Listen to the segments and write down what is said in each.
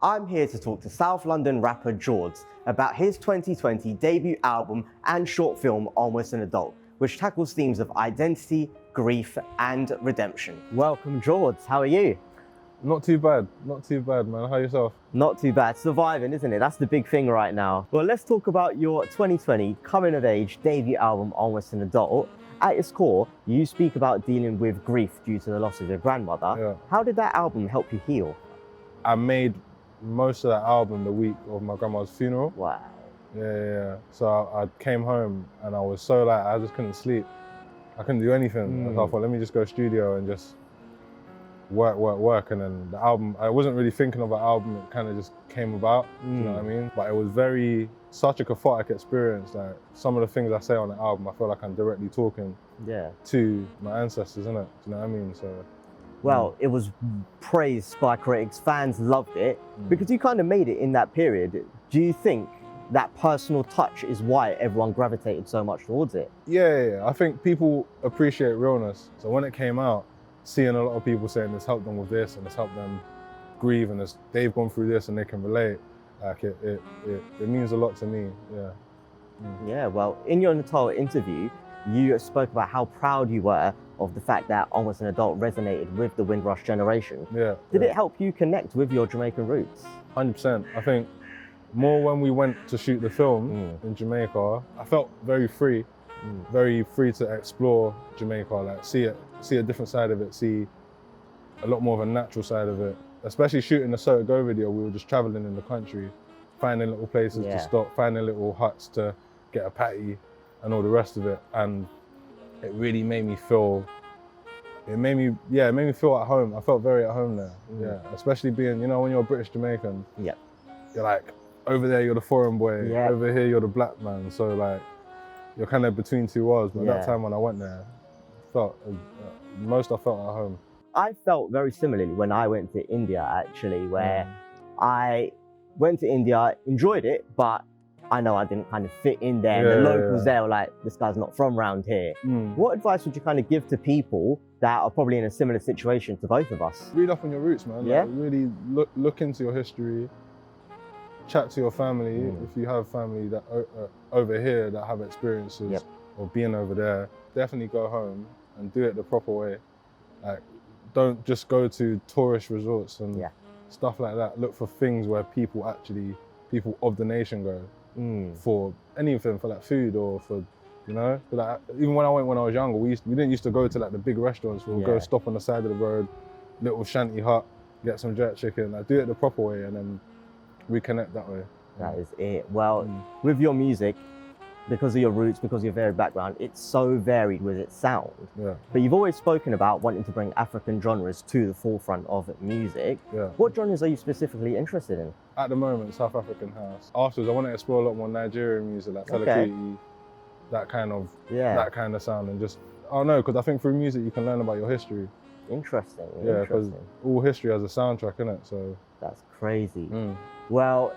I'm here to talk to South London rapper Jords about his 2020 debut album and short film Almost an Adult, which tackles themes of identity, grief, and redemption. Welcome, Jords. How are you? Not too bad, man. How yourself? Not too bad. Surviving, isn't it? That's the big thing right now. Well, let's talk about your 2020 coming of age debut album, Almost an Adult. At its core, you speak about dealing with grief due to the loss of your grandmother. Yeah. How did that album help you heal? I made most of that album the week of my grandma's funeral. Wow. Yeah. So I came home and I was so like, I just couldn't sleep. I couldn't do anything. So I thought, let me just go studio and just work. And then the album, I wasn't really thinking of an album, it kind of just came about, you know what I mean? But it was such a cathartic experience. Like some of the things I say on the album, I feel like I'm directly talking to my ancestors, innit? Do you know what I mean? So. Well, it was praised by critics, fans loved it, because you kind of made it in that period. Do you think that personal touch is why everyone gravitated so much towards it? Yeah. I think people appreciate realness. So when it came out, seeing a lot of people saying it's helped them with this and it's helped them grieve and they've gone through this and they can relate, like it means a lot to me, Yeah, well, in your entire interview, you spoke about how proud you were of the fact that Almost an Adult resonated with the Windrush generation. Did it help you connect with your Jamaican roots? 100%. I think more when we went to shoot the film in Jamaica, I felt very free to explore Jamaica, like see a different side of it, see a lot more of a natural side of it. Especially shooting the So It Go video, we were just traveling in the country, finding little places to stop, finding little huts to get a patty and all the rest of it. And it really made me feel, it made me feel at home. I felt very at home there, especially being, you know, when you're a British Jamaican, you're like, over there you're the foreign boy, over here you're the black man. So like, you're kind of between two worlds. But that time when I went there, I felt at home. I felt very similarly when I went to India, actually, where I went to India, enjoyed it, but I know I didn't kind of fit in there. The locals there were like, this guy's not from around here. What advice would you kind of give to people that are probably in a similar situation to both of us? Read up on your roots, man. Like, really look into your history. Chat to your family if you have family that over here that have experiences or being over there. Definitely go home and do it the proper way. Like, don't just go to tourist resorts and stuff like that. Look for things where people of the nation go for anything, for like food or for, you know. But like, even when I was younger, we didn't used to go to like the big restaurants. We'll go stop on the side of the road, little shanty hut, get some jerk chicken. Like, do it the proper way and then reconnect that way. That is it. Well, with your music, because of your roots, because of your varied background, it's so varied with its sound. But you've always spoken about wanting to bring African genres to the forefront of music. What genres are you specifically interested in? At the moment, South African house. Afterwards, I want to explore a lot more Nigerian music, like Fela Kuti, that kind of sound, and just, I don't know, because I think through music you can learn about your history. Interesting. Yeah, because all history has a soundtrack, innit? So that's crazy. Well,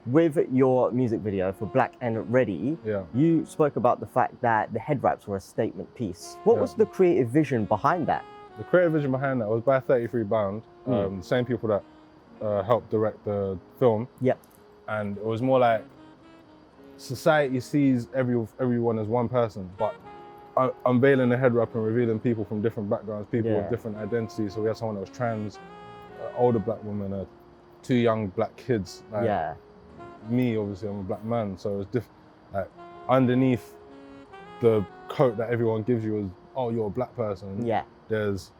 with your music video for Black and Ready, you spoke about the fact that the head wraps were a statement piece. What was the creative vision behind that? The creative vision behind that was by 33 Bound, the same people that helped direct the film. And it was more like society sees everyone as one person, but unveiling the head wrap and revealing people from different backgrounds, people with different identities. So we had someone that was trans, older black woman, 2 young black kids. Like, me, obviously, I'm a black man, so it's like underneath the coat that everyone gives you as, oh, you're a black person. There's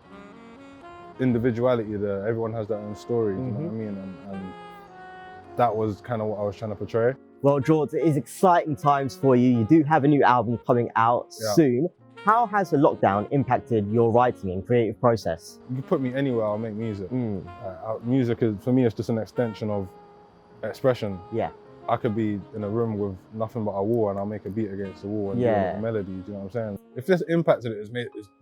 individuality there. Everyone has their own story. You know what I mean? And that was kind of what I was trying to portray. Well, Jords, it is exciting times for you. You do have a new album coming out soon. How has the lockdown impacted your writing and creative process? You can put me anywhere, I'll make music. Music is, for me, it's just an extension of expression. I could be in a room with nothing but a wall and I'll make a beat against the wall and do a melody, do you know what I'm saying? If this impacted it, it's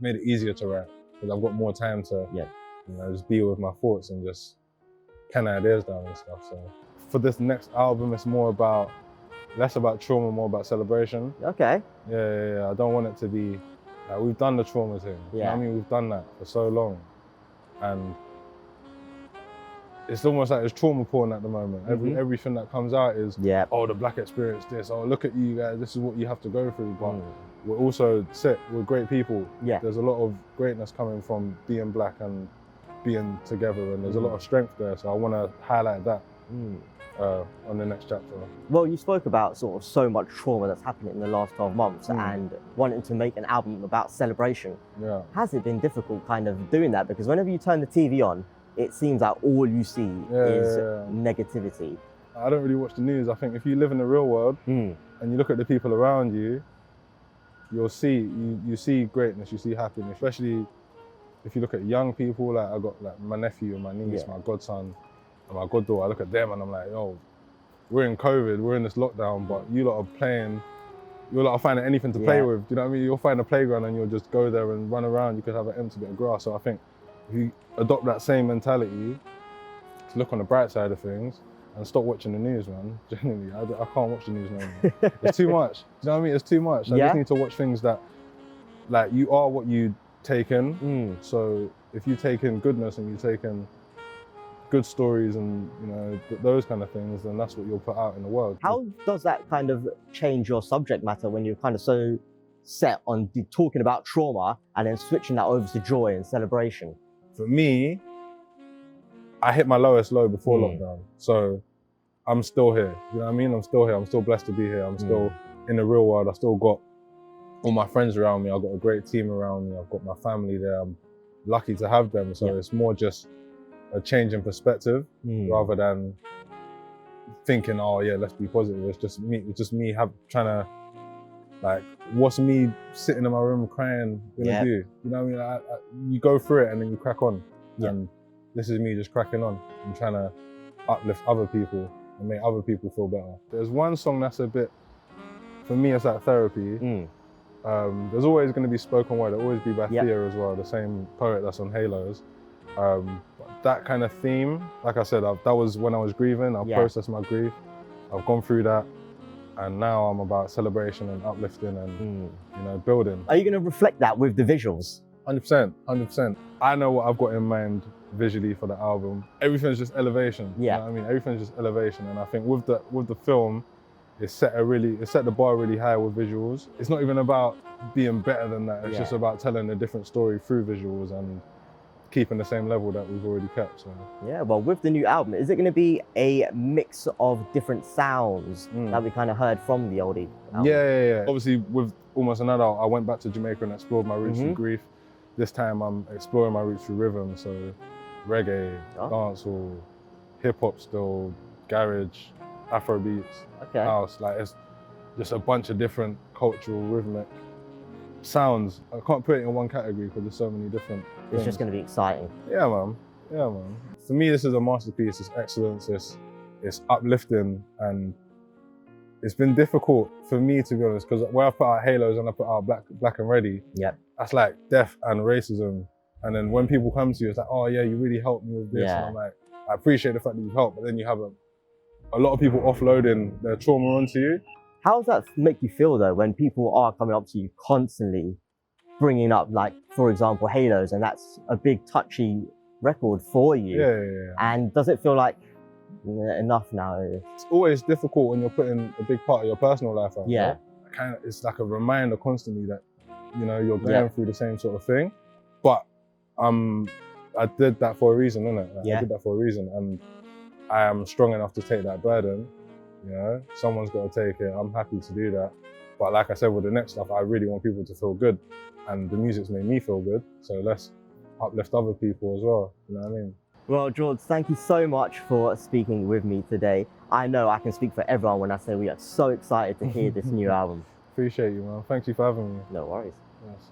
made it easier to write, because I've got more time to you know, just be with my thoughts and just pen ideas down and stuff. So for this next album, it's less about trauma, more about celebration. Okay. Yeah. I don't want it to be, like, we've done the trauma thing. You know what I mean? We've done that for so long. And it's almost like it's trauma porn at the moment. Everything that comes out is, oh, the black experience this, oh, look at you guys, this is what you have to go through. But we're also we're great people. There's a lot of greatness coming from being black and being together, and there's a lot of strength there. So I want to highlight that on the next chapter. Well, you spoke about sort of so much trauma that's happened in the last 12 months and wanting to make an album about celebration. Has it been difficult kind of doing that? Because whenever you turn the TV on, it seems like all you see is negativity. I don't really watch the news. I think if you live in the real world and you look at the people around you, you'll see, you see greatness, you see happiness, especially if you look at young people. Like I got like my nephew and my niece, my godson and my goddaughter. I look at them and I'm like, yo, we're in COVID, we're in this lockdown, but you lot are playing, you lot are finding anything to play with. Do you know what I mean? You'll find a playground and you'll just go there and run around. You could have an empty bit of grass. So I think if you adopt that same mentality to look on the bright side of things and stop watching the news, man. Genuinely, I can't watch the news no more. It's too much. Do you know what I mean? It's too much. I just need to watch things that, like, you are what you take in. So if you take in goodness and you take in good stories and, you know, those kind of things, then that's what you'll put out in the world. How does that kind of change your subject matter when you're kind of so set on talking about trauma and then switching that over to joy and celebration? For me, I hit my lowest low before lockdown. So I'm still here. You know what I mean? I'm still here. I'm still blessed to be here. I'm still in the real world. I still got all my friends around me. I've got a great team around me. I've got my family there. I'm lucky to have them. So it's more just a change in perspective rather than thinking, oh yeah, let's be positive. It's just me trying to, like, what's me sitting in my room crying gonna do? You know what I mean? You go through it and then you crack on. And this is me just cracking on and trying to uplift other people and make other people feel better. There's one song that's a bit, for me, it's like therapy. There's always going to be spoken word. There'll always be by Thea as well, the same poet that's on Halos. But that kind of theme, like I said, that was when I was grieving. I've processed my grief. I've gone through that. And now I'm about celebration and uplifting and you know, building. Are you going to reflect that with the visuals? 100%, 100%. I know what I've got in mind visually for the album. Everything's just elevation. You know what I mean? Everything's just elevation. And I think with the film, it set the bar really high with visuals. It's not even about being better than that. It's just about telling a different story through visuals and keeping the same level that we've already kept. So. Yeah, well, with the new album, is it going to be a mix of different sounds that we kind of heard from the oldie album? Yeah. Obviously, with Almost an Adult, I went back to Jamaica and explored my roots through grief. This time, I'm exploring my roots through rhythm. So reggae, dancehall, hip hop still, garage, Afro beats, house. Like, it's just a bunch of different cultural, rhythmic sounds. I can't put it in one category because there's so many different things. It's just going to be exciting. Yeah, man. For me, this is a masterpiece. It's excellence. It's uplifting, and it's been difficult for me, to be honest, because where I put out Halos and I put out Black and Ready, that's like death and racism. And then when people come to you, it's like, oh yeah, you really helped me with this. And I'm like, I appreciate the fact that you've helped, but then you have a lot of people offloading their trauma onto you. How does that make you feel though, when people are coming up to you constantly bringing up, like, for example, Halos, and that's a big touchy record for you? Yeah. And does it feel like enough now? It's always difficult when you're putting a big part of your personal life out. It's like a reminder constantly that, you know, you're going through the same sort of thing. But I did that for a reason, innit? I did that for a reason, and I am strong enough to take that burden. You know, someone's got to take it. I'm happy to do that. But like I said, with the next stuff, I really want people to feel good, and the music's made me feel good. So let's uplift other people as well. You know what I mean? Well, Jords, thank you so much for speaking with me today. I know I can speak for everyone when I say we are so excited to hear this new album. Appreciate you, man. Thank you for having me. No worries. Yes.